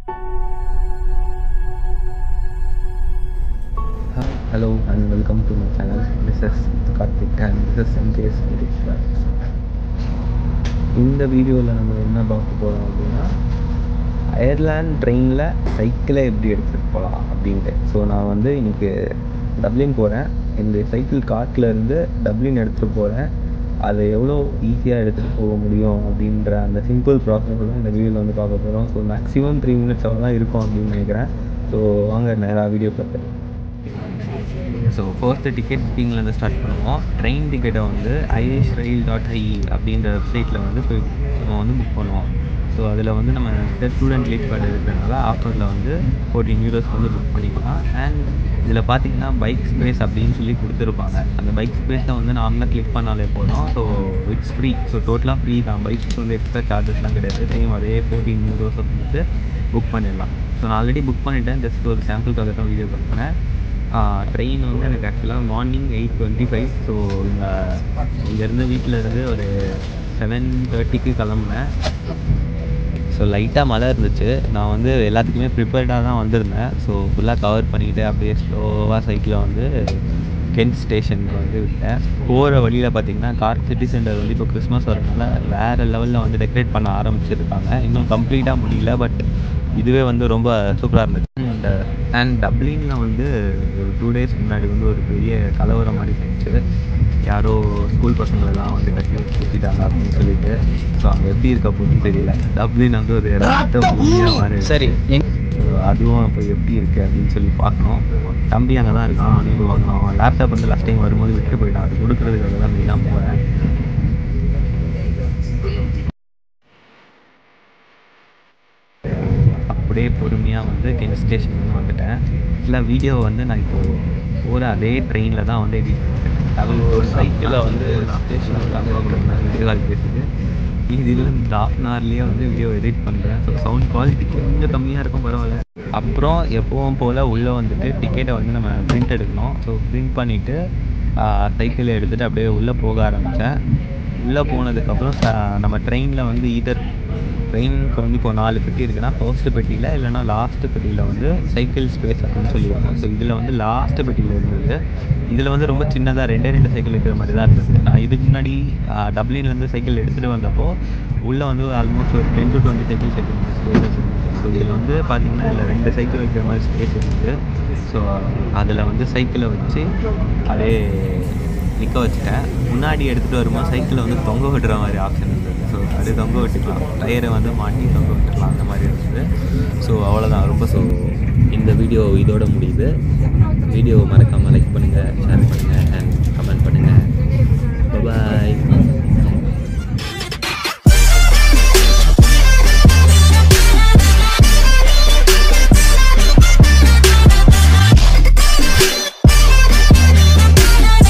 Hello and welcome to my channel. This is Karthik and this is MKS English. இந்த வீடியோவில் நம்ம என்ன பார்க்க போகிறோம் அப்படின்னா அயர்லாந்து ட்ரெயினில் சைக்கிளை எப்படி எடுத்துகிட்டு போகலாம் அப்படின்ட்டு. ஸோ நான் வந்து இன்றைக்கி டப்ளின் போகிறேன். இந்த சைக்கிள் கார்ட்லேருந்து டப்ளின் எடுத்துகிட்டு போகிறேன். அதை எவ்வளோ ஈஸியாக எடுத்துகிட்டு போக முடியும் அப்படின்ற அந்த சிம்பிள் ப்ராசஸ் தான் இந்த வீடியோவில் வந்து பார்க்க போகிறோம். ஸோ மேக்ஸிமம் 3 minutes தான் இருக்கும் அப்படின்னு நினைக்கிறேன். ஸோ வாங்க நேராக வீடியோ பார்த்து. ஸோ ஃபர்ஸ்ட்டு டிக்கெட் புக்கிங்லேருந்து ஸ்டார்ட் பண்ணுவோம். ட்ரெயின் டிக்கெட்டை வந்து irishrail.ie அப்படின்ற வெப்சைட்டில் வந்து போய் நம்ம வந்து புக் பண்ணுவோம். ஸோ அதில் வந்து நம்ம ஸ்டூடெண்ட் லீவ் கார்டு இருக்கிறதுனால ஆஃபரில் வந்து 14 euros வந்து புக் பண்ணிக்கலாம். அண்ட் இதில் பார்த்தீங்கன்னா பைக் ஸ்பேஸ் அப்படின்னு சொல்லி கொடுத்துருப்பாங்க. அந்த பைக் ஸ்பேஸை வந்து நார்மலாக கிளிக் பண்ணாலே போதும். So it's free. ஸோ டோட்டலாக ஃப்ரீ தான். பைக்ஸ் வந்து எக்ஸ்ட்ரா சார்ஜஸ்லாம் கிடையாது. சேம் அதே 14 euros வந்து புக் பண்ணிடலாம். ஸோ நான் ஆல்ரெடி புக் பண்ணிவிட்டேன். ஜஸ்ட் ஒரு சாம்பிளுக்காக தான் வீடியோ பார்க்குறேன். ட்ரெயின் வந்து எனக்கு ஆக்சுவலாக மார்னிங் 8:25. ஸோ இங்கேருந்து வீட்டில் இருந்து ஒரு 7:30க்கு கிளம்புனேன். ஸோ லைட்டாக மழை இருந்துச்சு. நான் வந்து எல்லாத்துக்குமே ப்ரிப்பேர்டாக தான் வந்திருந்தேன். ஸோ ஃபுல்லாக கவர் பண்ணிக்கிட்டு அப்படியே ஸ்லோவாக சைக்கிளை வந்து கென்ட் ஸ்டேஷனுக்கு வந்து விட்டேன். போகிற வழியில் பார்த்திங்கன்னா கார்க் சிட்டி சென்டர் வந்து இப்போ கிறிஸ்மஸ் வரதுனால வேறு லெவலில் வந்து டெக்கரேட் பண்ண ஆரம்பிச்சிருக்காங்க. இன்னும் கம்ப்ளீட்டாக முடியல, பட் இதுவே வந்து ரொம்ப சூப்பராக இருந்துச்சு. அண்ட் டப்ளினில் வந்து ஒரு 2 days முன்னாடி வந்து ஒரு பெரிய கலவரம் மாதிரி இருந்துச்சு. யாரோ ஸ்கூல் பசங்களெல்லாம் வந்து கட்டி வச்சு சுற்றிட்டாங்க அப்படின்னு சொல்லிட்டு. ஸோ அங்கே எப்படி இருக்க போகுதுன்னு தெரியல. டப்ளின் வந்து ஒரு ரத்த பூமியாக மாதிரி. சரி, அதுவும் இப்போ எப்படி இருக்குது அப்படின்னு சொல்லி பார்க்கணும். தம்பி அங்கே தான் இருக்கான். நீங்கள் வாங்கணும். லேப்டாப் வந்து லாஸ்ட் டைம் வரும்போது விட்டு போயிட்டான். அது கொடுக்குறதுக்காக தான் மெயினாக போகிறேன். அப்படியே பொறுமையாக வந்து கென்ட் ஸ்டேஷனுக்கு வந்துட்டேன். இல்லை வீடியோ வந்து நான் இப்போது போகிற அதே ட்ரெயினில் தான் வந்து எடிட் பண்ணிட்டேன். ஒரு சைக்கிளில் வந்து ஸ்டேஷனுக்கு வீடியோ கால் பேசுது. இதில் இந்த 1/2 hourலேயே வந்து வீடியோ எடிட் பண்ணுறேன். ஸோ சவுண்ட் குவாலிட்டி கொஞ்சம் கம்மியாக இருக்கும், பரவாயில்ல. அப்புறம் எப்பவும் போல் உள்ளே வந்துட்டு டிக்கெட்டை வந்து நம்ம பிரிண்ட் எடுக்கணும். ஸோ பிரிண்ட் பண்ணிவிட்டு சைக்கிளை எடுத்துகிட்டு அப்படியே உள்ளே போக ஆரம்பித்தேன். உள்ளே போனதுக்கப்புறம் நம்ம ட்ரெயினில் வந்து ட்ரெயினுக்கு வந்து இப்போ 4 பெட்டி இருக்குன்னா ஃபர்ஸ்ட்டு பெட்டியில் இல்லைனா லாஸ்ட்டு பெட்டியில் வந்து சைக்கிள் ஸ்பேஸ் அப்படின்னு சொல்லியிருக்கோம். ஸோ இதில் வந்து லாஸ்ட்டு பெட்டியில் இருந்தது. இதில் வந்து ரொம்ப சின்னதாக 2 சைக்கிள் இருக்கிற மாதிரி தான் இருந்தது. நான் இதுக்கு முன்னாடி டப்ளின்லேருந்து சைக்கிள் எடுத்துகிட்டு வந்தப்போ உள்ளே வந்து ஆல்மோஸ்ட் ஒரு 10 to 20 சைக்கிள் ஸ்பேஸஸ் இருந்துச்சு. ஸோ இதில் வந்து பார்த்திங்கன்னா இதில் 2 சைக்கிள் வைக்கிற மாதிரி ஸ்பேஸ் இருக்குது. ஸோ அதில் வந்து சைக்கிளை வச்சு அப்படியே நிற்க வச்சுட்டேன். முன்னாடி எடுத்துகிட்டு வரும்போது சைக்கிளை வந்து தொங்க விடுற மாதிரி ஆப்ஷன் இருந்தது. ஸோ அது தொங்க விட்டுக்கலாம், டயரை வந்து மாட்டி தொங்க விட்டுக்கலாம், அந்த மாதிரி இருந்தது. ஸோ அவ்வளோதான். ரொம்ப இந்த வீடியோ இதோட முடியுது. வீடியோ மறக்காமல் லைக் பண்ணுங்கள், ஷேர் பண்ணுங்கள் அண்ட் கமெண்ட் பண்ணுங்கள். பாய்.